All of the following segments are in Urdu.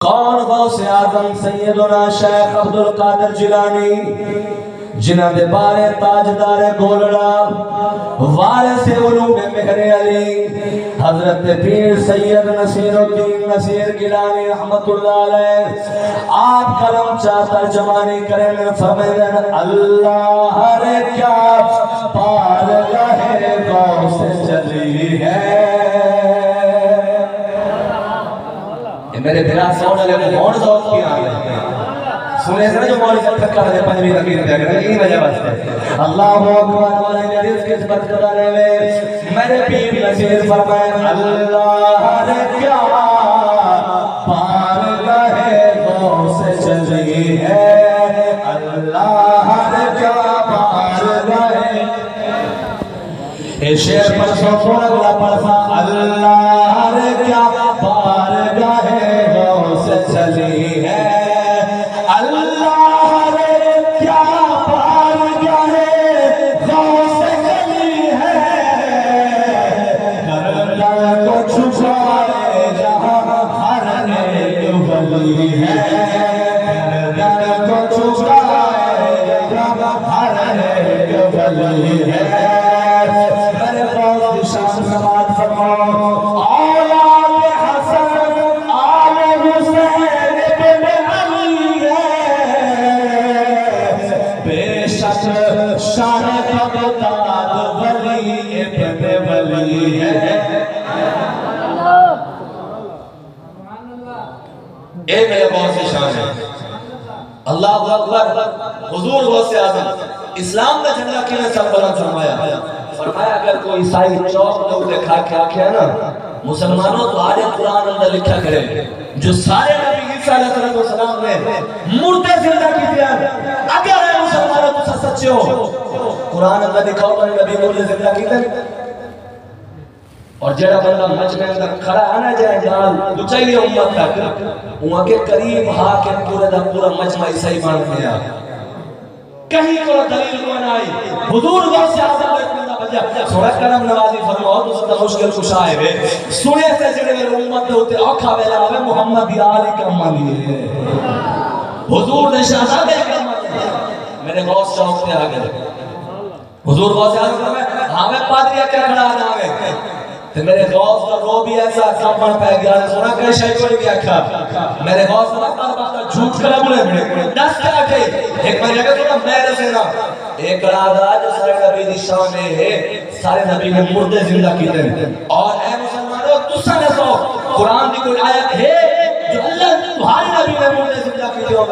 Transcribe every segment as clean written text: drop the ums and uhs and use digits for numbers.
کون غوث اعظم سیدنا شیخ عبدالقادر جیلانی جنہ دے بارے تاجدار گولڑا وارث علوم مہر علی حضرت پیر سید نصیر الدین نصیر گیلانی رحمت اللہ علیہ آپ کلم چاہتا جمانی کریں فرمائیں اللہ رے کیا پار گاہ غوث جلی ہے. میرے بھرا سوڑ لے مون ذوق کی آگے سنے سے نا جو مولی سے تھکا رہے پنجوی تقیر دیا کرنے یہی وجہ بستے اللہ اکبر والے جدیس کے سبت کرانے میں میرے پیر نصیر فرمائیں اللہ رے کیا پار گاہ غوث جلی ہے. اللہ رے کیا پار گاہ اے شیر پر سو تھوڑا گلا پڑھا اللہ رے کیا پار گاہ غوث جلی ہے. اللہ رے کیا پار گاہ غوث جلی ہے. گردن کو چھپائے جہاں ہر ایک ولی ہے. گردن کو چھپائے جہاں ہر ایک ولی ہے. میرے غوث شان سماعت فرماؤ اولاد حسن آل حسین ابن علی ہے. بے شک شان بغداد ولی ابن ولی ہے. اے میرے غوث شان ہے. اللہ اکبر. حضور غوث اعظم اسلام کا جھنڈا کیوں سب بلند فرمایا. فرمایا اگر کوئی عیسائی چوک لوگ دکھا کے آکھیا نا مسلمانوں تو آج قرآن اندر لکھا کرے جو سارے نبی عیسیٰ علیہ السلام نے مردے زندہ کی دیا. اگر اے مسلمانوں تو سچے ہو قرآن اندر دکھاؤ تو نبی مردے زندہ کی دیا. اور جڑا بندہ مجمع اندر کھڑا ہے نا جائے جال تو چاہیے امت تک وہاں کے قریب حاکم پورے دا پورا مجمع عیسائی بان دیا. کہیں کو دلیل کو نائی حضور غوث اعظم اتنا بجا سوڑا کرم نوازی فرماؤ تو ستا مشکل کشا ہے سنے سے جڑے میرے امت دے ہوتے آکھا بیلا ہوئے محمد آلی کا مالی ہے. حضور نے شہزادے کا مالی ہے. میرے غوث چوک سے آگے حضور غوث اعظم میں ہمیں پادریا کیا کھڑا جاوے تو میرے غوث کا رو بھی ایسا کمپن پہ گیا سونا کہ شیطان کیا کھا میرے غوث کا بات جھوٹ کھڑا بولے دس کیا کھئی ایک بار جگہ سونا میرے سے نا ایک رادا جو سارے نبی دی شان ہے سارے نبی نے مردے زندہ کی دیں. اور اے مسلمانوں تسا نے سو قرآن دی کوئی آیت ہے جو اللہ تمہاری نبی نے مردے زندہ کی دیں.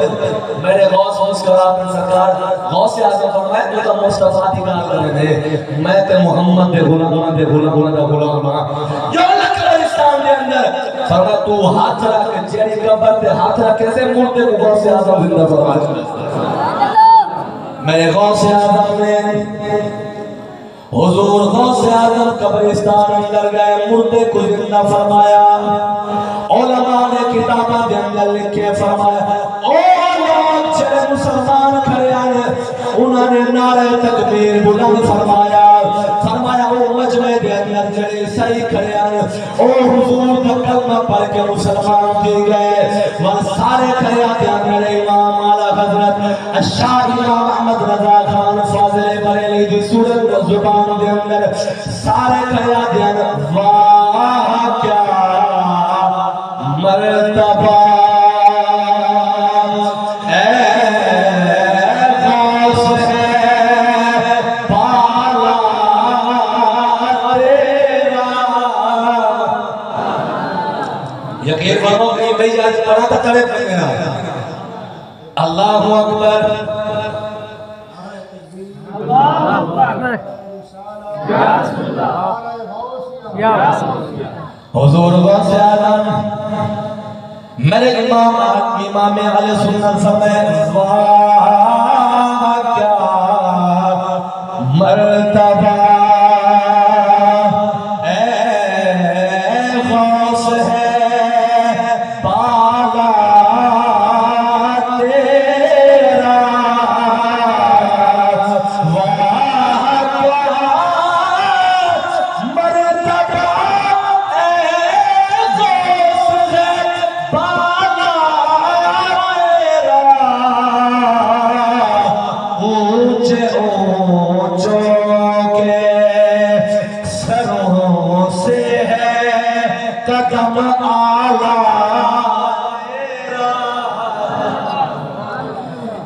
میرے غوث کا اپنے سرکار غوث اعظم فرمائے تو تا مصطفیٰ دی گال کرنے دے میں تے محمد دے غلام جو اللہ کے اسلام دے اندر فرمایا تو ہاتھ رکھ کے چیری قبر تے ہاتھ رکھ کیسے مردے کو غوث اعظم زندہ فرمایا. میرے غوث اعظم نے حضور غوث اعظم قبرستان اندر گئے مردے کو زندہ فرمایا. علماء نے کتابہ دے اندر لکھے فرمایا او لوگ چلے مسلمان کھڑے آنے انہوں نے نعرہ تکبیر بلند فرمایا. فرمایا او مجمع دے اندر جڑے صحیح کھڑے آنے او حضور کا کلمہ پڑھ کے مسلمان کی گئے. وہ سارے کھڑے آتے اندر امام اعلیٰ حضرت شاہ امام احمد رضا خان فاضل بریلی دی صورت زبان دے اندر سارے کھڑے آتے اندر واہ کیا مرتبہ یقین فرمو کہ یہ بھئی آج پڑھا تھا تڑے پہ میرا. اللہ اکبر. حضور غوث اعظم میرے امام علیہ سنت فرمائے واہ کیا مرتبہ بالا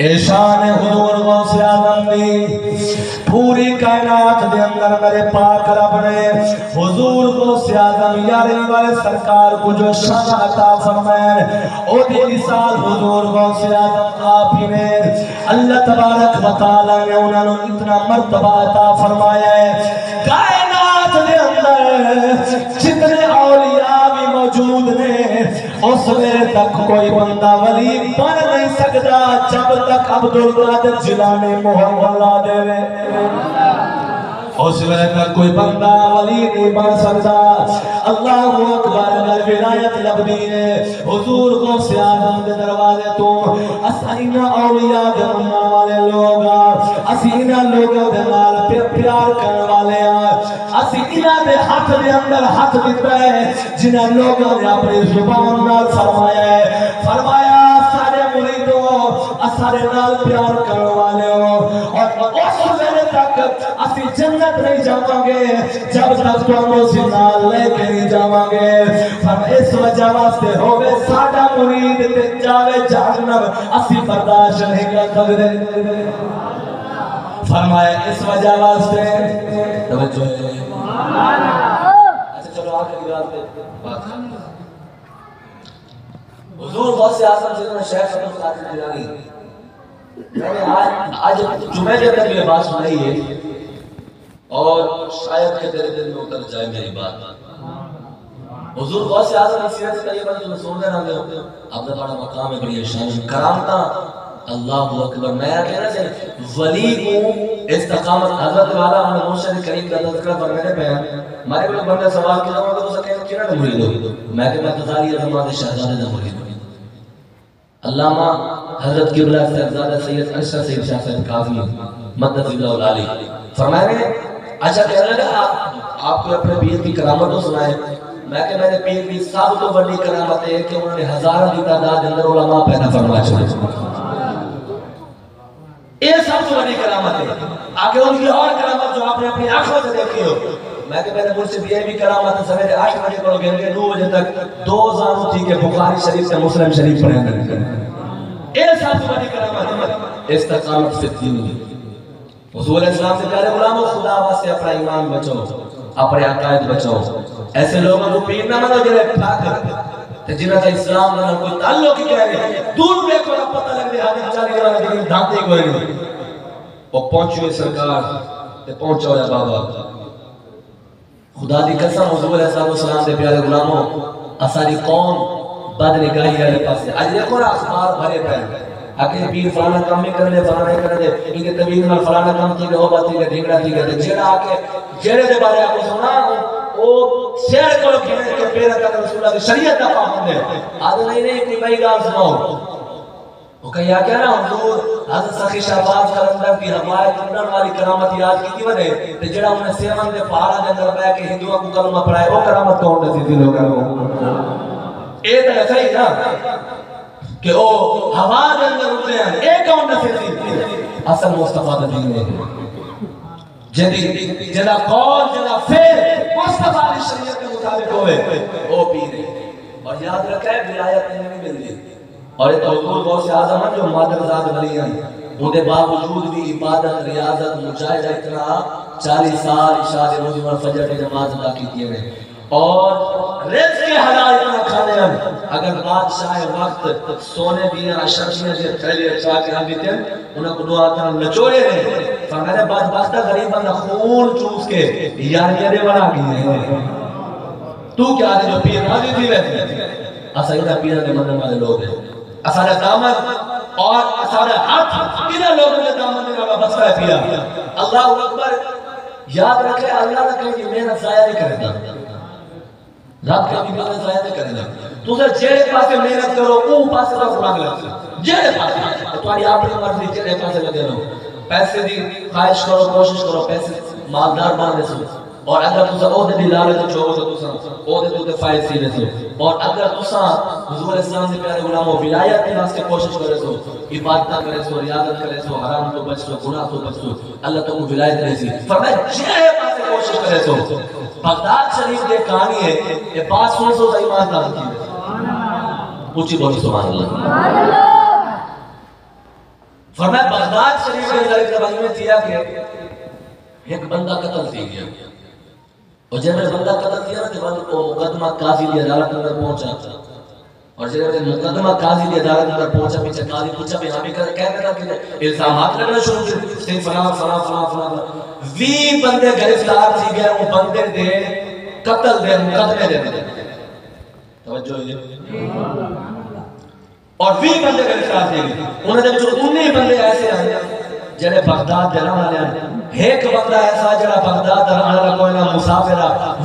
احسان حضور غوث اعظم دی پوری کائنات دے اندر میرے پاک رب نے حضور غوث اعظم یاری والے سرکار کو جو شان عطا فرمائے او دی مثال حضور غوث اعظم آپ ہی نے اللہ تبارک و تعالی نے انہوں نے اتنا مرتبہ عطا فرمایا ہے کائنات دے اندر جتنے اولیاء بھی موجود نے اس وقت تک کوئی بندہ ولی بن نہیں سکتا جب تک عبدالقادر جیلانی مہر والا دے اس وقت تک کوئی بندہ ولی نہیں بن سکتا اللہ اکبر اگر ولایت لبدی ہے حضور غوث اعظم دے دروازے تو اسینا اولیاء دے منع والے لوگ اسینا لوگوں دے نال پیار کرنے والے اسینا دے ہاتھ دے اندر ہاتھ دیتا ہے جنہاں لوگوں نے اپنی زبان نال فرمایا سارے مریدوں سارے نال پیار کرنے والے اور اس ویلے تک اسی جنت نہیں جاواں گے جب تک تانوں سی نال لے کے نہیں جاواں گے پر اس وجہ واسطے ہوے ساڈا مرید تے جاوے جہنم اسی برداشت نہیں کر سکدے فرمایا اس وجہ واسطے توجہ سبحان اللہ اچھا چلو آخری بات پہ حضور غوث اعظم سیدنا شیخ عبد القادر جیلانی میں نے آج جمعہ کے اندر یہ بات سنائی ہے اور شاید کہ تیرے دل میں اتر جائے میری بات حضور غوث اعظم کی سیرت طیبہ جو سن رہے ہیں اپنا بڑا مقام ہے بڑی شان کرامتا اللہ اکبر میں کہنا چاہیے ولی کو استقامت حضرت والا ہمیں مرشد کریم کا تذکرہ فرمانے پہ ہمارے کوئی بندے سوال کیا ہوں تو اسے کہنا کیا مرید ہو میں کہ میں غزالی اعظم شہزادہ دا مرید ہوں علامہ حضرت قبلہ صاحبزادہ سید اشرف سید شاہ صاحب کاظمی مدد اللہ العالی فرمانے اچھا کہنے لگا آپ کو اپنے پیر کی کرامت تو سنائے میں کہ میں نے پیر کی سب تو بڑی کرامت ہے کہ انہوں نے ہزاروں کی تعداد اندر علماء پیدا فرما چھوڑے یہ سب سے بڑی کرامت ہے آگے ان کی اور کرامت جو آپ نے اپنی آنکھوں سے دیکھی ہو میں کہ میں نے مجھ سے بھی یہ بھی کرامت ہے سویرے 8 بجے کرو گے 9 بجے تک 2 زانو تھی کہ بخاری شریف سے مسلم شریف پڑھیں گے یہ سب سے بڑی کرامت استقامت فی الدین حضور اسلام سے پیارے غلاموں خدا واسطے اپنا ایمان بچاؤ اپنے عقائد بچاؤ ایسے لوگوں کو پیر نہ منو جنہیں پھاکر جنہاں کا اسلام نہ کوئی تعلق ہی کہہ رہے دور دیکھو نہ پتہ لگ رہے حدیث چالی جانا لیکن دھانتے کوئی نہیں وہ پہنچوئے سرکار تے پہنچو یا بابا خدا دی قسم حضور اسلام دے پیارے غلاموں اساری قوم بد نگاہی والے پاسے آج دیکھو نا اخبار بھرے پہ آکے پیر فلانا کام نہیں کرنے فلانا نہیں کرنے ان کے طبیعت میں فلانا کام تھی کہ وہ بات تھی کہ ڈھنگڑا تھی کہ جیڑا آکے جیڑے دے بارے آپ کو سنا وہ شہر کو کہنے کے پیرہ تک رسول اللہ کی شریعت کا پابند ہے آدھے نہیں کوئی بھائی گال سناؤ وہ کہا کیا نا حضور حضرت سخی شہباز قلندر کی روایت انہوں والی کرامت یاد کی بنے تے جڑا انہیں سیون دے پہاڑا دے اندر پہ کہ ہندوؤں کو کلمہ پڑھائے وہ کرامت کون دے سی لوگوں کو اے تو ایسا ہی نا کہ او ہوا دے اندر اٹھتے ہیں اے کون دے سی اصل مصطفیٰ دین ہے جنہ قول جنہ فیر مصطفیٰ علیہ شریعت کے مطابق ہوئے وہ پیر ہے اور یاد رکھا ہے ولایت نہیں ملتی اور یہ تو حضور غوث اعظم جو مادرزاد ولی ہیں ان کے باوجود بھی عبادت ریاضت مجاہدہ اتنا 40 سال عشاء روزی اور فجر کی نماز ادا کی ہیں اور رزق کے حلال اتنا کھانے ہیں اگر بادشاہ وقت سونے بھی اشرفیاں سے پہلے اچھا کے ہم بیتے ہیں انہوں کو دعا کرنا نچوڑے ہیں فرمانے بعد باستہ غریب بندہ خون چوس کے یاریاں بنا گئی ہیں تو کیا دے جو پیر راضی تھی رہتے اسائدہ پیرہ کے مندر والے لوگ ہیں اسارہ دامن اور اسارہ ہاتھ ادھر لوگوں کے دامن میں بس ہے پیا اللہ اکبر یاد رکھے اللہ نہ کہیں کہ محنت ضائع نہیں کرے گا رب کا بھی محنت ضائع نہیں کرے گا تو سے جیڑے پاسے محنت کرو وہ پاسے کا خراک لگتا جیڑے پاسے تمہاری اپنی مرضی جیڑے پاسے لگے رہو پیسے دی خواہش کرو کوشش کرو پیسے مالدار بننے سے اور اگر تسا عہدے دی لالچ چھوڑو تو تسا عہدے تو فائد سی رسو اور اگر تسا حضور اسلام سے پیارے غلاموں ولایت کے واسطے کوشش کرے سو عبادت کرے سو ریاضت کرے سو حرام تو بچ سو گناہ تو بچ سو اللہ تم کو ولایت دے سی فرمایا جے پاسے کوشش کرے سو بغداد شریف دے کہانی ہے یہ بات سن سو ایمان دار کی سبحان اللہ اونچی بولی سبحان اللہ فرمایا بغداد شریف کے اندر ایک زمانے میں تھیا کہ ایک بندہ قتل تھی گیا، اور جب بندہ قتل کیا نا تو وہ مقدمہ قاضی کی عدالت میں پہنچا، اور جب مقدمہ قاضی کی عدالت میں پہنچا، پیچھے قاضی پوچھا بھی ہمیں کہہ رہا کہ الزامات لگنا شروع کر سے فلاں فلاں فلاں فلاں 20 بندے گرفتار تھی گئے، وہ بندے دے قتل دے مقدمے دے توجہ ہے اور 20 بندے گرفتار تھی گئے، انہوں نے جو 19 بندے ایسے ہیں جنہیں بغداد جانا والے ہیں، ایک بندہ ایسا جڑا بغداد رہا کوئی نہ مسافر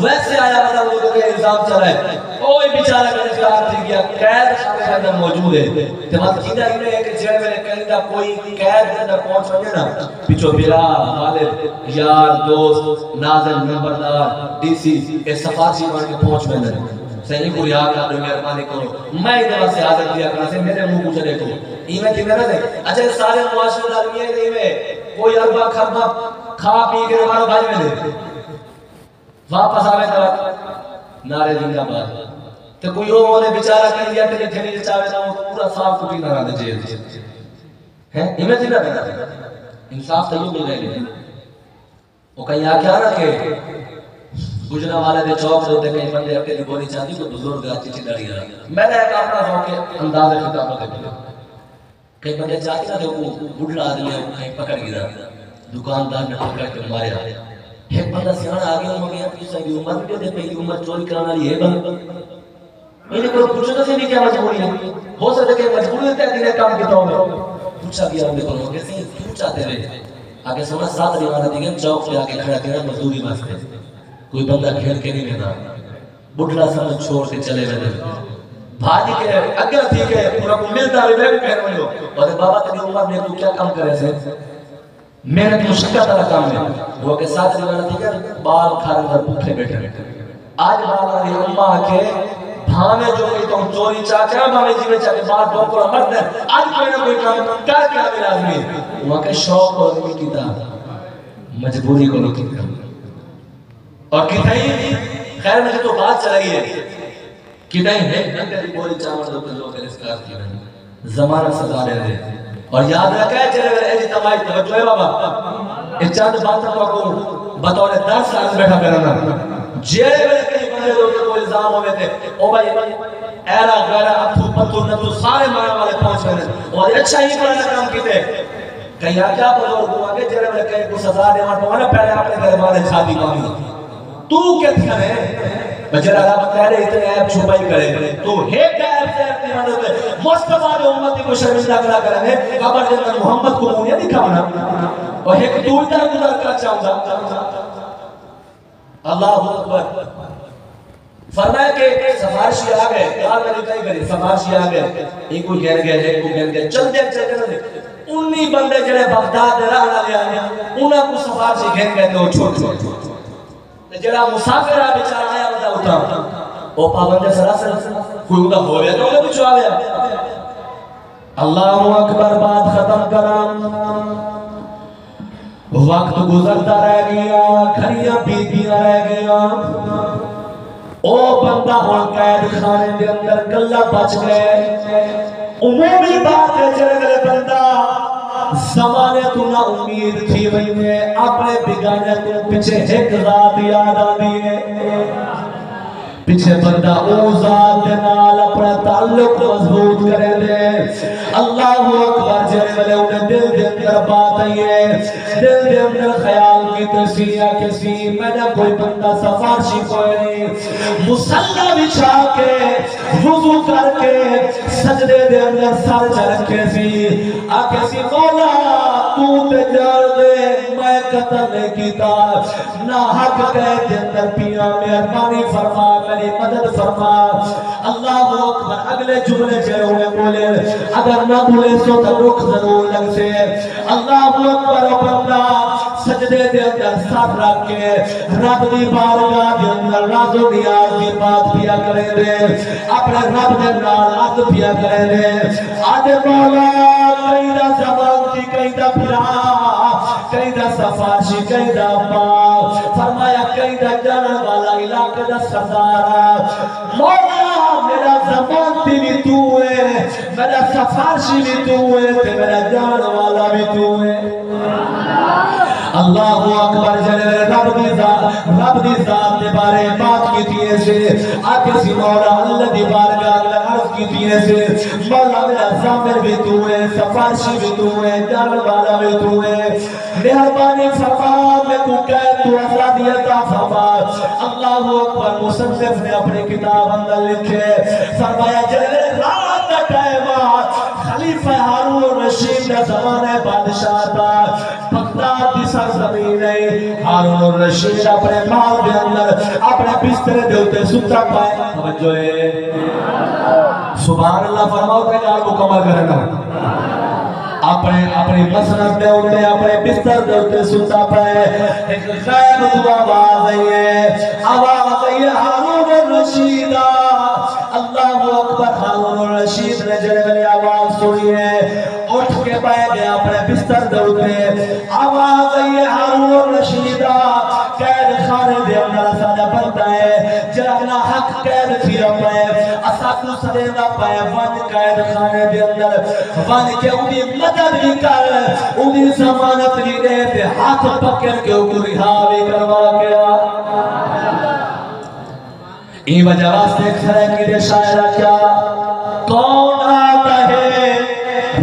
ویسے آیا بتا وہ کہ الزام چلا ہے کوئی بیچارہ گرفتار تھی گیا، قید خانے کے اندر موجود ہے، تے مت کیدا ہی ہے کہ جے میرے کہندا کوئی قید کے اندر پہنچ وے نا پیچھے بلا والد یار دوست ناظم نمبردار ڈی سی اے سفارشی بن کے پہنچ وے صحیح کو یاد کر مہربانی کرو میں ادھر سے حاضر کیا کرنا سے میرے منہ پوچھ دیکھو ایویں کہ میرا دے اچھا سارے معاشرے آدمی ہے ایویں کوئی اربا کھربا کھا پی کے ہمارا بھائی میں دے واپس آوے تو نعرے زندہ باد تو کوئی وہ نے بیچارہ کہہ دیا کہ تھیلی چاہے نا وہ پورا صاف کٹی نہ رہا دے جیل ہے ایویں کہ نہ انصاف تو مل رہے وہ کہیں آ کیا نا کہ گجرا والے دے چوک دے کئی بندے اکیلی گولی چاہتی تو بزرگ اچھی چیز ڈری رہا میں نے ایک اپنا ذوق انداز خطاب دے دیا کئی بندے چاہتے ہیں کہ وہ بڑھڑا آدمی کہیں پکڑ گیا دکاندار نے پکڑ کے ماریا ایک بندہ سیاح آ گیا مگر اپنی صحیح عمر بھی دے پہلی عمر چوری کرانا والی ہے بند میں نے کوئی پوچھنا سے نہیں کیا مجبوری ہے ہو سکتا کہ مجبوری ہوتا ہے دن کام کیتا ہوں پوچھا گیا ان کو کیسے کیوں چاہتے رہے آگے سمجھ ساتھ دیوانا دیگے چوک پہ آگے کھڑا کرنا مزدوری واسطے کوئی بندہ گھیر کے نہیں لینا بڑھڑا سمجھ چھوڑ کے چلے گئے بھاجی کے اگر تھی کہ پورا کو ملتا ہے میں کہہ رہا ہوں اور بابا تیری عمر میں تو کیا کام کرے سے محنت مشکل طرح کام ہے وہ کے ساتھ دیوانا تھی کہ بال کھارن در پوکھے بیٹھے آج بالا دی اممہ کے بھانے جو کوئی تم چوری چاہتے ہیں بھانے جیوے چاہتے بات دو کو مرد ہے آج کوئی نہ کوئی کام کر کے آگے لازمی وہاں کے شوق اور نہیں کیتا مجبوری کو نہیں کیتا اور کتائی خیر مجھے تو بات چلائی ہے کتائی ہے نکلی بولی چاہاں دو کہ لوگ رسکار کی رہے زمانہ سزا لے رہے اور یاد رکھا ہے چلے میرے ایجی تمہائی توجہ ہے بابا اس چاند بات کو بطور 10 سال بیٹھا کرنا جیرے میرے کئی بندے دو کہ کوئی الزام ہوئے تھے او بھائی ایرا غیرہ اتھو پتھو نتو سارے مانا والے پہنچ گئے اور اچھا ہی بڑا کام کیتے کہیں آجا بزرگ ہوا کہ جیرے میرے کئی کو سزا دے مانا پہلے اپنے گھر والے شادی مانگی تو کہتا ہے بجر اللہ بتا رہے اتنے عیب چھپائی کرے تو ایک عیب سے اپنی مدد ہے مصطفیٰ جو امتی کو شرمندہ کرا کرنے قبر جنر محمد کو مونیہ دکھاونا اور ایک دوڑتا گزر کر چاہوں گا اللہ اکبر فرمایا کہ سفارشی آ گئے یار میں نے کہیں کرے سفارشی آ گئے ایک کو گھر گئے ایک کو گھر گئے چل دے انہی بندے جنہیں بغداد رہنا لے آنے انہاں کو سفارشی گھر گئے تو چھوٹ جڑا مسافر آ بیچارہ آیا بتا اٹھا او پابندے سراسر کوئی اندہ ہو گیا تو انہیں پچھو آ گیا اللہ اکبر بات ختم کرام وقت گزرتا رہ گیا گھڑیاں بیتیاں رہ گیا او بندہ ہون قید خانے دے اندر کلا بچ گئے عمومی بات ہے چلے گلے بندہ زمانے تو نہ امید تھی وہی میں اپنے بگانے تو پچھے ایک ذات یاد آدھی ہے پچھے بندہ او ذات نال اپنا تعلق مضبوط کرے دے اللہ اکبر جرے والے انہیں دل دے اندر بات آئی ہے دل دے اندر خیال کی تسیح کسی میں نے کوئی بندہ سفارشی کوئی نہیں مسلح بچھا کے وضو کر کے سجدے دے اندر سر چرکے سی آکے سی مولا تو تے جار دے میں قتل نہیں کیتا نہ حق کہے دے اندر پیا مہربانی فرما میری مدد فرما اللہ اکبر اگلے جملے چلے ہوئے بولے اگر نہ بولے سو تو رخ ضرور لگ سے اللہ اکبر و بندہ سجدے دے اندر ساتھ رکھ کے رب دی بارگاہ دے اندر راز و نیاز دی بات پیا کرے دے اپنے رب دے نال عرض پیا کرے دے آدھے مولا کئی دا زمان تھی کئی دا پھرا کئی دا سفارشی کئی دا پاک فرمایا کئی دا جانن والا علاقے دا سردارا مولا میرا زمان تھی بھی تو ہے میرا سفارشی بھی تو ہے تے میرا جان والا بھی تو ہے اللہ اکبر جلے رب دی ذات دے بارے بات کی تھی سے آکے سی مولا اللہ دی بارگاہ اللہ عرض کی تھی سے مولا میرا ضامر بھی تو ہے سفارشی بھی تو ہے جان والا بھی تو ہے مہربانی فرما میں کو قید تو آزادی عطا فرما اللہ اکبر مصنف نے اپنے کتاب اندر لکھے فرمایا جلے رات کا ٹائم خلیفہ ہارون الرشید کا زمانہ بادشاہ تھا بغداد کی سرزمین ہے ہارون الرشید اپنے مال کے اندر اپنے بستر دے اوپر ستا پائے توجہ ہے سبحان اللہ فرماؤ کہ جان مکمل کرنا اپنے مسند دے اوپر اپنے بستر دے اوپر ستا پائے ایک غیب تو آواز ہے ہارون الرشید اللہ اکبر ہارون الرشید نے جڑے میں آواز سنی ہے اٹھ کے بیٹھ گیا اپنے بستر دے اوپر آواز ہے ہارون الرشید قید خانے دے اندر ساڈا بندا ہے جڑا حق قید تھیا پے اسا کو سدیدا پے ون قید خانے دے اندر ون کے اودی مدد بھی کر اودی ضمانت بھی دے تے ہاتھ پکڑ کے او رہا بھی کروا کے ای وجہ واسطے کھڑے کی شاعر کیا کون آتا ہے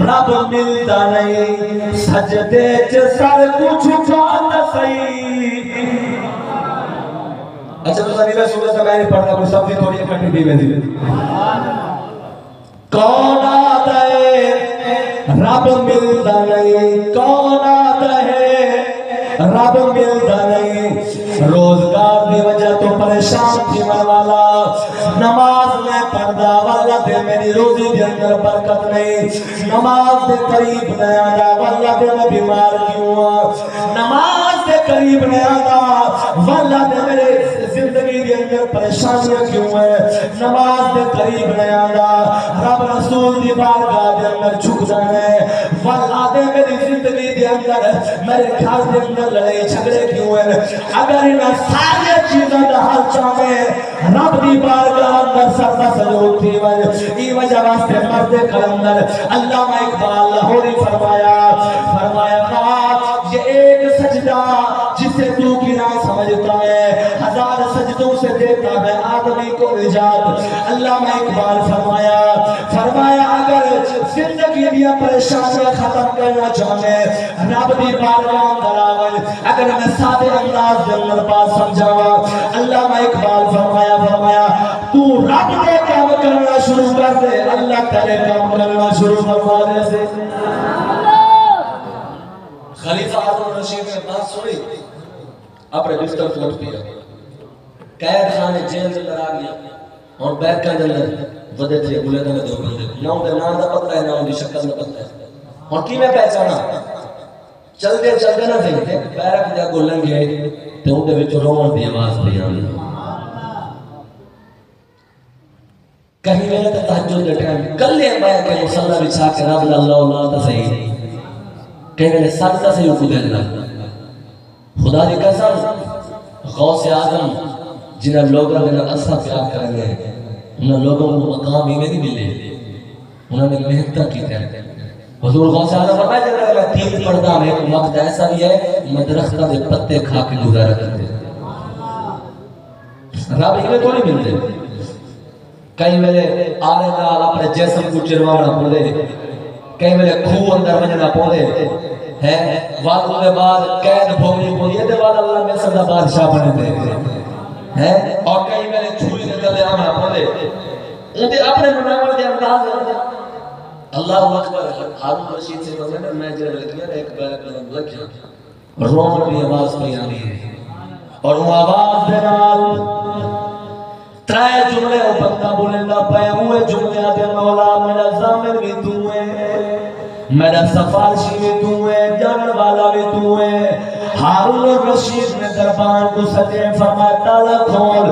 رب ملتا نہیں سجدے چ سر کو جھکاتا صحیح اچھا تو سنی میں سورت میں نہیں پڑھتا کوئی سب بھی تھوڑی اکٹھی دی میں کون آتا ہے رب ملتا نہیں کون آتا ہے رب ملتا نہیں روزگار دی وجہ تو پریشان تھی من والا نماز میں پڑھدا والا دے میری روزی دے اندر برکت نہیں نماز دے قریب نہ آنا والا دے میں بیمار کیوں نماز دے قریب نہ آنا والا دے میرے زندگی دے اندر پریشانیاں کیوں ہے نماز دے قریب نہ آنا رب رسول دی بارگاہ دے اندر جھک جانے والا دے میری زندگی دے اندر میرے گھر دے اندر لڑائی جھگڑے کیوں ہے اگر انہاں سارے چیزاں دا حل چاہے رب دی بارگاہ اندر سر دا سجود تھی ای وجہ واسطے مرد کلندر علامہ اقبال لاہوری فرمایا یہ ایک سجدہ جسے تو گرا سمجھتا ہے ہزار سجدوں سے دیتا ہے آدمی کو نجات علامہ اقبال فرمایا اگر زندگی دیا پریشانیاں ختم کرنا چاہے رب دی بارگاہ اندر آوے اگر میں سادے انداز دے اندر بات سمجھاوا علامہ اقبال فرمایا تو رب دے کام کرنا شروع کر دے اللہ تیرے کام کرنا شروع فرما دے سے خلیفہ ہارون الرشید نے بات سنی اپنے بستر سے اٹھ پیا قید خانے جیل سے لڑا گیا اور بیٹھ کے اندر ودے تھے بولے دے دو بندے نہ ان نام دا پتہ ہے نہ ان کی شکل دا پتہ ہے اور کی میں پہچانا چلتے نہ تھے بیرک جا کو لنگے تے ان دے وچ رون دی آواز پئی آندی کہیں میرے تے تہجد دے ٹائم کلے میں کہ مصلی بچھا کے رب اللہ اللہ تا صحیح کہیں میرے سجدہ سے رکو دینا خدا دی قسم غوث اعظم جنہاں لوگوں نے اثر پیار کریں گے انہاں لوگوں کو مقام ہی نہیں ملے انہوں نے محنت کی تھے حضور غوث اعظم فرمایا جب میں تین پردہ میں ایک وقت ایسا بھی ہے میں درختہ دے پتے کھا کے گزارا کرتے رب ہی میں تو نہیں ملتے کئی میرے آرے نال اپنے جسم کو چروانا پڑے کئی میرے کھو اندر وجنا پڑے ہیں وعدوں کے بعد قید بھوگنی پڑی ہے دے بعد اللہ میں صدا بادشاہ بنے دے ہیں اور کئی میرے چھوڑی کے تلے آمنا پڑے ان دے اپنے مناور دے انداز ہے اللہ اکبر ہارون الرشید سے کہتے میں جب لگیا ایک بیرک قلم لگیا رون بھی آواز پہ آنی ہے اور وہ آواز دے نال ترائے جملے وہ بندہ بولے نہ پہ ہوئے جملے آتے مولا میرا ضامن بھی تو ہے میرا سفارشی بھی تو ہے جانن والا بھی تو ہے ہارون الرشید نے دربان کو سجے فرمایا تالا کھول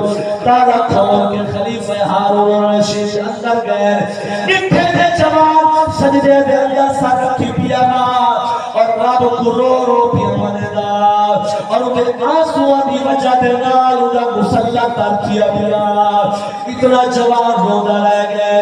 کے خلیفہ ہارون الرشید اندر گئے نٹھے تھے جوان سجدے دے اندر سر رکھی پیا اور رب کو رو پیا منے دا اور تے آنسوؤں دی وجہ دے نال اوندا مسلح کر دیا گیا اتنا جوان روندا رہ گئے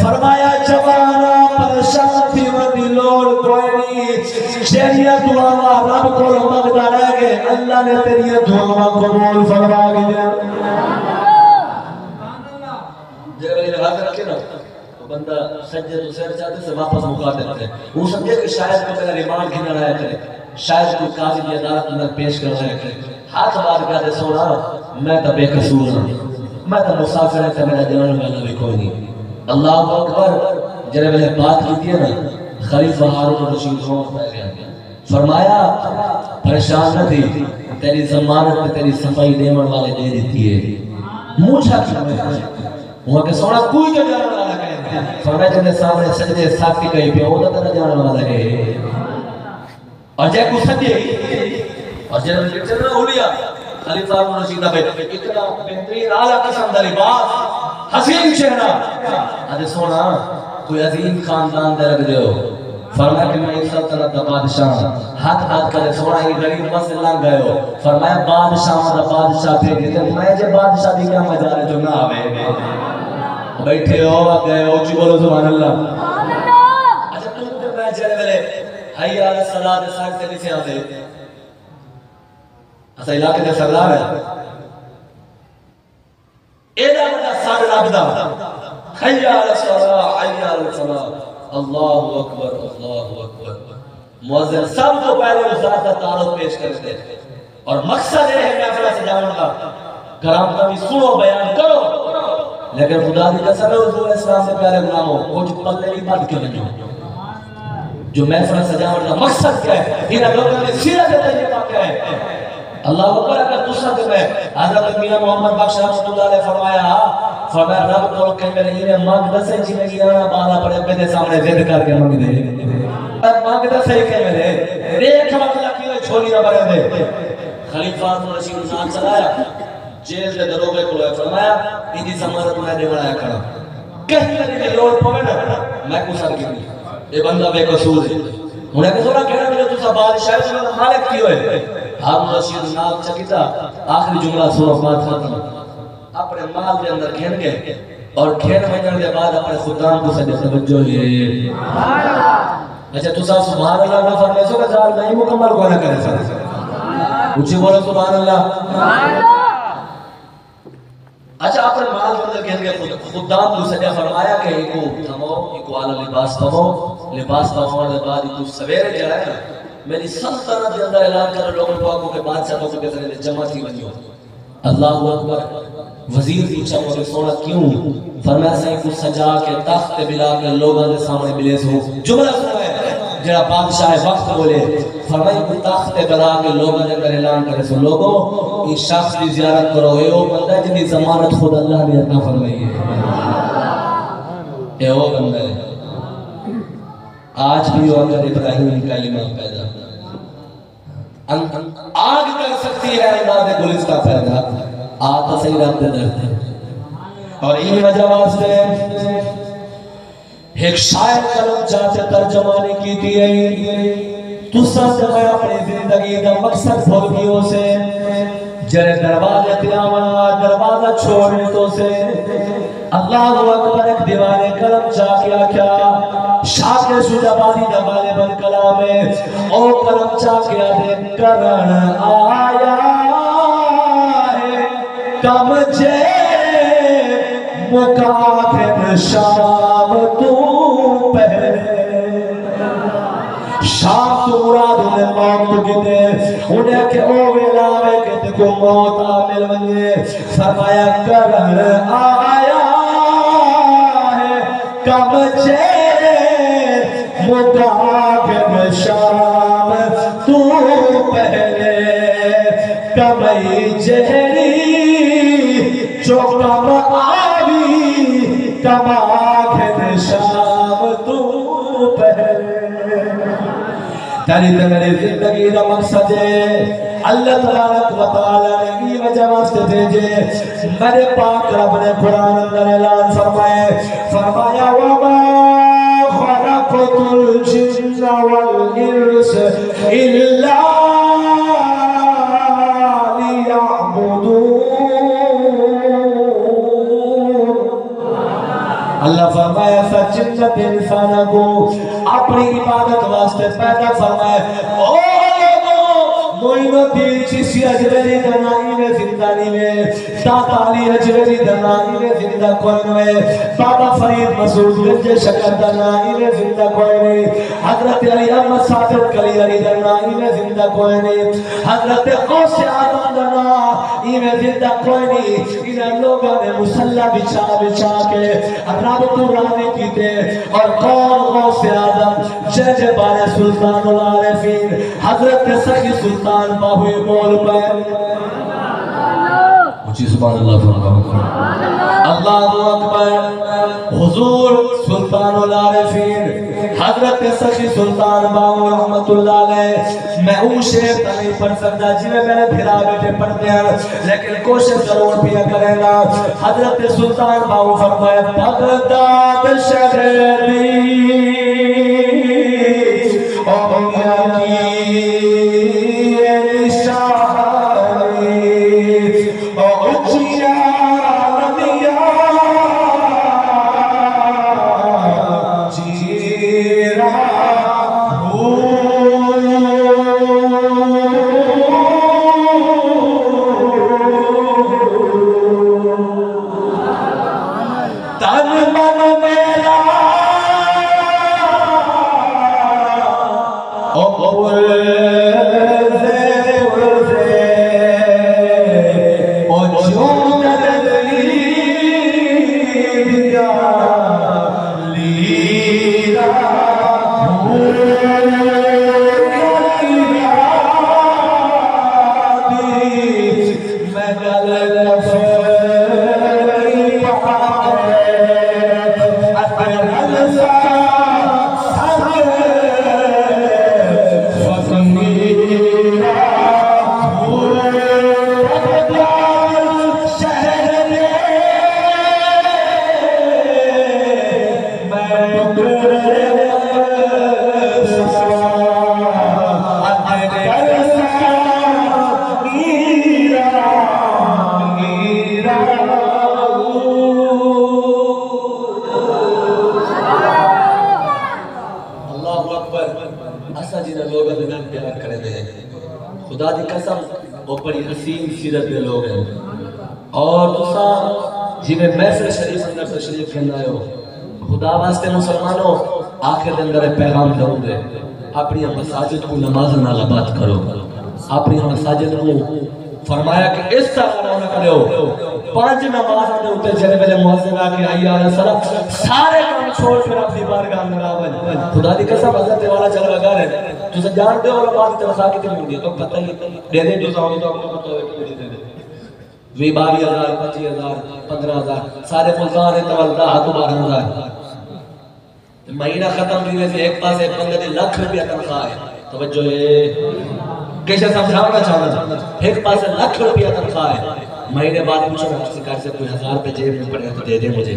فرمایا جوانا پریشان تھی ودی لوڑ کوئی نہیں جیڑیاں دعاواں رب کول منگدا رہ گئے اللہ نے تیری دعاواں قبول فرما گیا جب یہ حاضر رکھے نا بندہ سجدے تو سر چاہتے سے واپس مکا دیتے ہیں وہ سمجھے کہ شاید کو میرا ریمانڈ گھنا رہا کرے شاید کوئی قاضی کی عدالت میں پیش کر رہا کرے ہاتھ بار کہتے سونا میں تو بے قصور ہوں میں تو مسافر ہے کہ میرا جان والا بھی کوئی نہیں اللہ اکبر جنہیں میں نے بات کی تھی نا خلیفہ ہارون الرشید رو پہ گیا فرمایا پریشان نہ تھی تیری ضمانت میں تیری صفائی دیمن والے دے دیتی ہے موچھا کیا میں وہاں کہ سونا کوئی جو جانا والا کہے فرمایا جنہیں سامنے سجدے ساتھی کہیں پہ ہوتا تھا جانا والا ہے اور جائے کو سجدے اور جنہیں میں چلنا ہو لیا خلیفہ ہارون الرشید نے اتنا بہترین اعلیٰ قسم دا لباس حسین چہرہ آدھے سونا کوئی عظیم خاندان دے رکھ دے ہو فرمایا کہ میں اس سلطنت دا بادشاہ ہاتھ کرے سونا یہ غریب بس لنگ گئے ہو فرمایا بادشاہ دا بادشاہ بھیجے تھے میں جے بادشاہ دی کیا مجال جو نہ آوے بیٹھے ہو گئے ہو چی بولو سبحان اللہ اچھا تم تے میں چلے ملے حی علی الصلاۃ سائر سے نہیں سے آتے ایسا علاقے دے سردار ہے ایدہ بڑا سار رابدہ حی علی الصلاۃ حی علی الصلاۃ اللہ اکبر مؤذن سب تو پہلے اس ذات کا تعارف پیش کرتے اور مقصد یہ ہے محفل سے جاؤں گا کرام کبھی سنو بیان کرو لیکن خدا دی قسم ہے حضور اسلام سے پیارے غلاموں کچھ پلے نہیں بات کے بنو جو محفل سجاوٹ کا مقصد کیا ہے انہاں لوگوں نے سیرت طیبہ کیا ہے اللہ اکبر اگر دوسرا دن ہے حضرت میاں محمد بخش رحمۃ اللہ علیہ فرمایا رب کو کہ میرے یہ مانگ دسے جی میں گیا بالا پڑے پہ دے سامنے ضد کر کے مانگ دے مانگ دسے کہ میرے دیکھ مطلب کی چھوڑی نہ بڑے دے خلیفہ ہارون الرشید نام چلایا جیل دے دروگے کو فرمایا ان ضمانت میں دے بڑایا کھڑا کہیں میری لوڑ پوے نا میں کو سر کی یہ بندہ بے قصور ہے انہیں کہ تھوڑا کہنا کہ تو بادشاہ سے مالک کی ہوئے ہارون الرشید نام چکیتا آخری جملہ سورہ فاتحہ تھا اپنے مال دے اندر کھین گئے اور کھین مہینہ دے بعد اپنے خدام کو سجدے توجہ ہے اچھا تو صاحب سبحان اللہ نہ فرمائے سو کہ جال نہیں مکمل کو نہ کرے سر اچھی بولو سبحان اللہ اچھا اپنے مال کے اندر کھین گئے خدام کو سجدے فرمایا کہ ایکو تھمو ایکو آلہ لباس پمو لباس پمو دے بعد ایکو سویرے جڑائے نا میری سلطنت کے اندر اعلان کر لوگوں کو آگوں کے بادشاہ لوگوں کے ذریعے جمع تھی بنیو اللہ اکبر وزیر پوچھا مجھے سونا کیوں فرمایا سائیں کو سجا کے تخت بلا کے لوگوں کے سامنے ملے سو جملہ سنا ہے جڑا بادشاہ وقت بولے فرمایا کو تخت بلا کے لوگوں کے اندر اعلان کرے سو لوگوں اس شخص کی زیارت کرو اے وہ بندہ جن کی ضمانت خود اللہ نے عطا فرمائی ہے اے وہ بندہ ہے آج بھی وہ اگر ابراہیم کلمہ پیدا آگ کر سکتی ہے انداز گلستہ پیدا آتا صحیح رب دے درد اور این وجہ واسطے ایک شاعر کلم چاہتے ترجمانی کی تھی تو ساتھ میں اپنی زندگی کا مقصد بھول گیوں سے جرے دروازے تیامنا دروازہ چھوڑنے تو سے اللہ اکبر ایک دیوانے کلم چاہ کیا شاکر شجا بازی دبالے بن کلامے او کلم چاہ کیا دے کرن آیا ہے کم جے مکاتب شام تو پہلے شام تو مراد انہیں موت تو کتے انہیں کہ او ویلاوے کتے کو موت آمل بنگے فرمایا کرن آیا ہے کم جے مکاتب شام تو پہلے کمی جہری جو کم آبی کم آگھن شام تو پہلے تیری میری زندگی کا مقصد ہے اللہ تبارک و تعالی نے یہ وجہ واسطے بھیجے میرے پاک رب نے قرآن اندر اعلان فرمایا وما خلقت الجن والإنس إلا اللہ فرمایا سچنت انسانہ کو اپنی عبادت واسطے پیدا فرمایا او لوگوں موئن الدین چشتی اجویری دنائی میں زندہ نہیں داتا علی اجویری دنائی میں زندہ کوئی نہیں بابا فرید مسعود گنج شکر دنائی میں زندہ کوئی نہیں حضرت علی احمد صادق کلی علی دنائی میں زندہ کوئی نہیں حضرت غوث اعظم دنائی میں زندہ کوئی نہیں انہاں لوگوں نے مسلح بچھا کے رب کو راضی کیتے اور کون غوث اعظم جج بارے سلطان العارفین حضرت سخی سلطان باہوی مول پر مجھے سبحان اللہ فرماؤ اللہ اکبر حضور سلطان العارفین حضرت سخی سلطان باہو رحمت اللہ علیہ میں اون شیف نہیں پڑھ سکتا جی میں میرے بھیرا بیٹے پڑھتے ہیں لیکن کوشش ضرور پیا کریں گا حضرت سلطان باہو فرمائے بغداد شہر دی خدا دی قسم وہ بڑی حسین سیرت دے لوگ ہیں اور تسا جی میں محفل شریف اندر تشریف کرنا ہے خدا واسطے مسلمانوں آخر دن در پیغام ضرور دے اپنی مساجد کو نماز نال آباد کرو اپنی مساجد کو فرمایا کہ اس طرح نہ کرو 5 نماز دے اوپر جنے ویلے مؤذن آ کے حی علی الصلاۃ سارے کام چھوڑ کر اپنی بارگاہ میں آون خدا دی قسم حضرت والا چل لگا رہے تو جانتے ہو نماز کی تنخواہ کتنی ہوتی ہے تو پتہ ہی دے دے جو ساؤں تو پتہ ہے کہ دے دے 22,000 25,000 15,000 سارے ملزان ہے تولدہ 12,000 مہینہ ختم دینے سے ایک پاس ایک بندے نے لاکھ روپیہ تنخواہ ہے توجہ ہے کیسے سمجھانا چاہنا ایک پاس لاکھ روپیہ تنخواہ ہے مہینے بعد پوچھو میں سرکار سے کوئی 1000 روپے جیب میں پڑے تو دے دے مجھے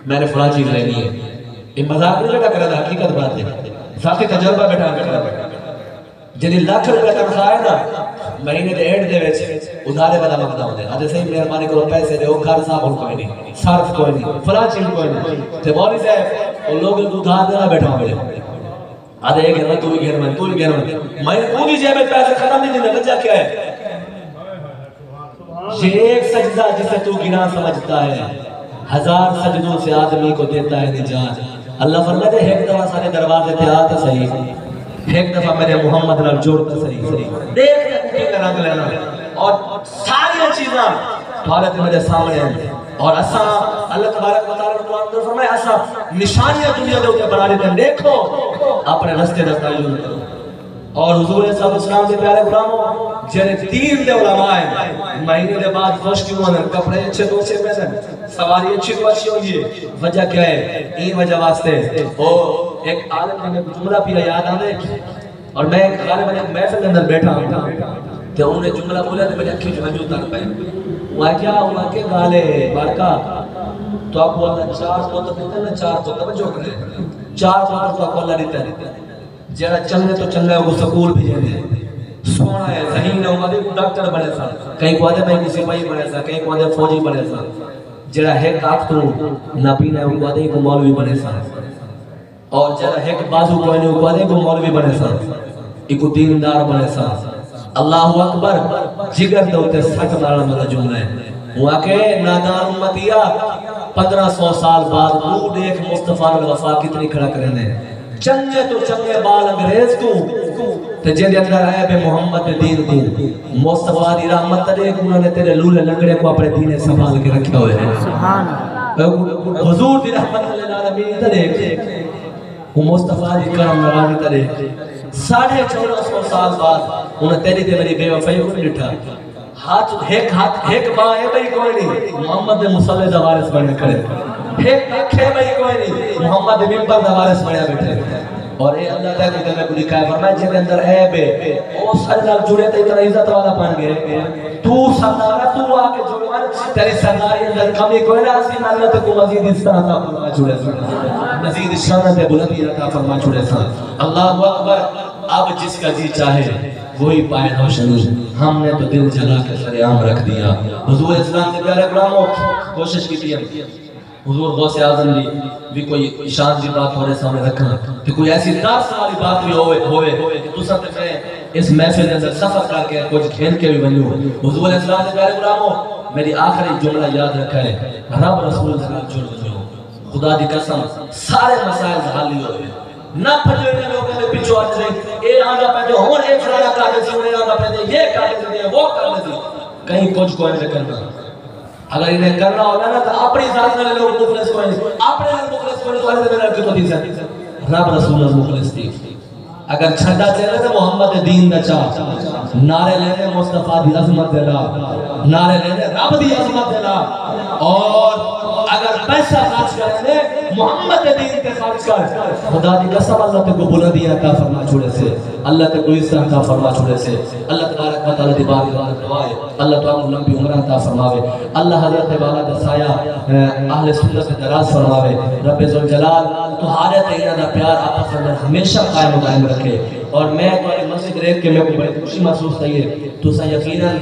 میں نے فلاں چیز لینی ہے یہ مذاق نہیں لگا کرا تھا حقیقت بات ہے ذاتی تجربہ بیٹھا کرا جنہی لاکھ روپیہ تنخواہ ہے نا مہینے دے ایڈ دے ویچ ادھارے والا مقدہ ہوتے ہیں آجے صحیح مہربانی کرو پیسے دے وہ کار صاحب کوئی نہیں صرف کوئی نہیں فلاں چیز کوئی نہیں تے مولی صاحب وہ لوگ ادھار دینا بیٹھا ہوں میرے آدھے ایک گھر میں تو ہی گھر میں تو ہی گھر میں پوری جیب میں پیسے ختم نہیں دینے وجہ کیا ہے یہ ایک سجدہ جسے تو گناہ سمجھتا ہے 1000 سجدوں سے آدمی کو دیتا ہے نجات اللہ فرمائے دے ایک دفعہ سارے دروازے پہ آتا صحیح ایک دفعہ میرے محمد نال جوڑتا صحیح دیکھ کے رنگ لینا اور ساری چیزاں بھارت میرے سامنے ہیں اور اسا اللہ تبارک و تعالی قرآن میں فرمائے اسا نشانیاں دنیا دے اوپر بنا دیتے ہیں دیکھو اپنے رستے تعین کرو اور حضور صلی اللہ علیہ وسلم کے پیارے غلاموں جنہیں دین دے علماء ہیں مہینے دے بعد خوش کیوں ہیں کپڑے اچھے دو سے پہنے سواری اچھی تو اچھی ہوئی ہے وجہ کیا ہے این وجہ واسطے وہ ایک عالم نے جملہ پیا یاد آنے اور میں غالباً ایک محفل کے اندر بیٹھا ہوں کہ انہوں نے جملہ بولا تو میرے اکھی جو ہنجو تک پہ وہاں کیا ہوا کہ گالے بارکا تو آپ کو اللہ 4 کو تو دیتے ہیں 4 کو توجہ کریں چار پتر تو کو اللہ دیتا ہے جڑا چلنے تو چلنے وہ سکول بھی جانے سونا ہے ذہین ہے وہ ڈاکٹر بنے سا کہیں کو آدھے میں سپاہی بنے سا کہیں کو آدھے فوجی بنے سا جڑا ہے کاف تو نبی نے وہ آدھے کو مولوی بنے سا اور جڑا ہے بازو کوئی نے وہ آدھے کو مولوی بنے سا ایک دیندار بنے سا اللہ اکبر جگر دوتے سٹ مارا میرا جملہ ہے وہاں کے نادان امتیہ 1500 سال بعد وہ دیکھ مصطفیٰ الوفا کتنی کھڑا کرنے چنگے تو چنگے بال انگریز کو تے جے اندر آئے بے محمد دین کو مصطفیٰ دی رحمت دیکھ انہوں نے تیرے لولے لنگڑے کو اپنے دین سنبھال کے رکھے ہوئے ہیں حضور دی رحمت للعالمین دیکھ وہ مصطفیٰ دی کرم نرانی دیکھ 1450 سال بعد انہیں تیری تے میری بے وفائی کو نہیں لٹھا ہاتھ ایک باں ہے بھئی کوئی نہیں محمد مصلی دا وارث بنے کھڑے ایک ہے بھئی کوئی نہیں محمد ممبر دا وارث بنے بیٹھے اور اے اللہ تعالیٰ کی میں کو لکھا ہے فرمائے جن کے اندر عیب ہے وہ سر نال جڑے تے اتنا عزت والا پان گئے تو سردارہ تو آکے جڑوان تیری سرداری اندر کمی کوئی نہ اسی اللہ تے کو مزید اس طرح عطا فرما چھوڑے سا مزید شانت بلندی عطا فرما چھوڑے سا اللہ اکبر اب جس کا جی چاہے وہی پائے روشن ہم نے تو دل جلا کے سر عام رکھ دیا حضور اسلام کے پیارے غلاموں کوشش کی تھی حضور غوث اعظم بھی کوئی شان دی بات ہو رہے سامنے رکھنا کہ کوئی ایسی دار سواری بات بھی ہوئے کہ تو سب نے اس محفل کے اندر سفر کر کے کچھ کھیل کے بھی بنیو حضور اسلام کے پیارے غلاموں میری آخری جملہ یاد رکھا ہے رب رسول سے جڑ جو خدا دی قسم سارے مسائل حل ہوئے نہ پھجے لوگوں نے پیچھے آتے تھے اے آجا پہتے ہون ایک فلانا کاٹے سے انہیں آجا پہتے یہ کاٹے سے وہ کرنے سے کہیں کچھ کوئی نہیں کرنا اگر انہیں کرنا ہوگا نا تو اپنی ذات میں لوگ مخلص کوئی نہیں اپنے لوگ مخلص کوئی نہیں تو آنے میرا کی تو دی سکتی رب رسول اللہ مخلص تھی اگر چھڑا چلے تو محمد دین دا چاہ نعرے لینے مصطفیٰ دی عظمت دلا نعرے لینے رب دی عظمت دلا اور اگر پیسہ خرچ کرنے محمد دین کے خرچ کر خدا دی قسم اللہ تے کو بلندی عطا فرما چھوڑے سے اللہ تے کو عزت عطا فرما چھوڑے سے اللہ تبارک و تعالی دی بارگاہ میں دعائے اللہ تعالی لمبی عمر عطا فرماوے اللہ حضرت والا دا سایہ اہل سنت سے دراز فرماوے رب ذوالجلال تو حالت انہاں دا پیار آپس میں ہمیشہ قائم و دائم رکھے اور میں تمہاری مسجد ریکھ کے میں کو بڑی خوشی محسوس کی ہے تو سا یقیناً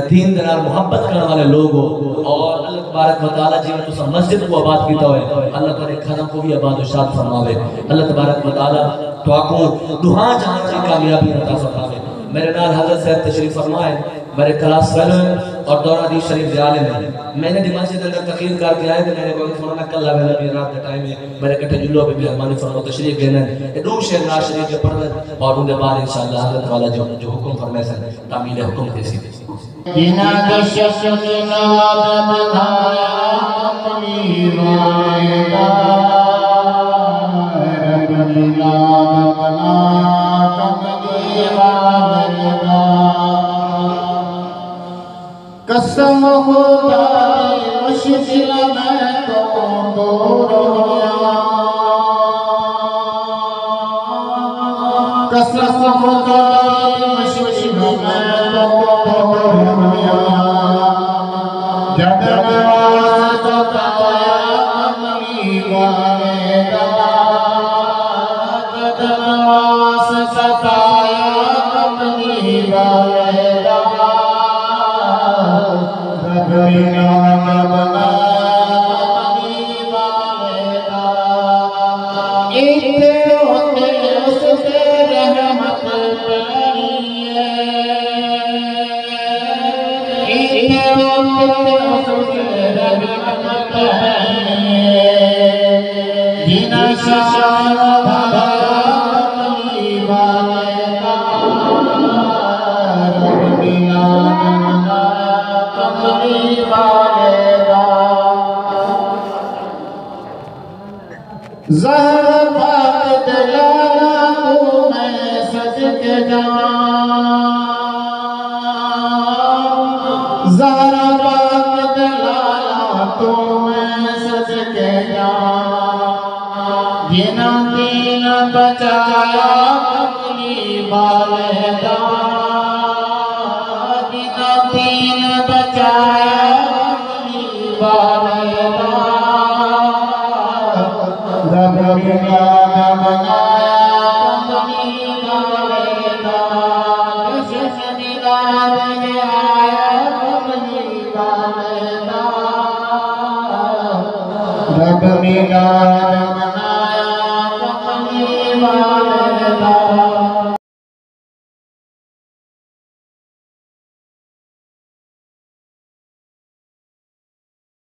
دین دنار محبت کرنے والے لوگ ہو اور اللہ تبارک و تعالی جی میں تو سا مسجد کو آباد کیتا ہوئے اللہ تعالی کھانا کو بھی آباد و شاد فرماوے اللہ تبارک و تعالی تو آکوں دہاں جہاں کی کامیابی عطا فرماوے میرے نال حضرت صاحب تشریف فرمائے میرے کلاس فیلو ہیں اور دورہ دی شریف دے عالم ہیں میں نے دی مسجد اندر تقریر کر کے آئے تھے میں نے کہا فرمانا کل آگے لبی رات کے ٹائم ہے میرے کٹھے جلو پہ بھی ارمانی فرمو تشریف دینا ہے دو شہر ناز شریف کے پردت اور ان دے بعد انشاءاللہ حضرت والا جو حکم فرمائے سے تعمیل حکم تیسی تیسی جنا کشش جناب بنایا اپنی وائدہ رب ملاد بنا کمگی وائدہ قسم خدا مشکل میں تو دور ہویا قسم خدا مشکل میں تو دور ہویا جب واسطہ اپنی وائدہ جب واسطہ اپنی وائدہ زہر پاک دلالا تو میں سج کے جان زہر پاک دلالا تو میں سج کے جان جنا دین بچایا اپنی والدہ جنا دین بچایا اپنی والدہ رب بنایا کملی والے دا جس میلاد میں آیا کملی والے دا رب میلاد منایا کملی والے دا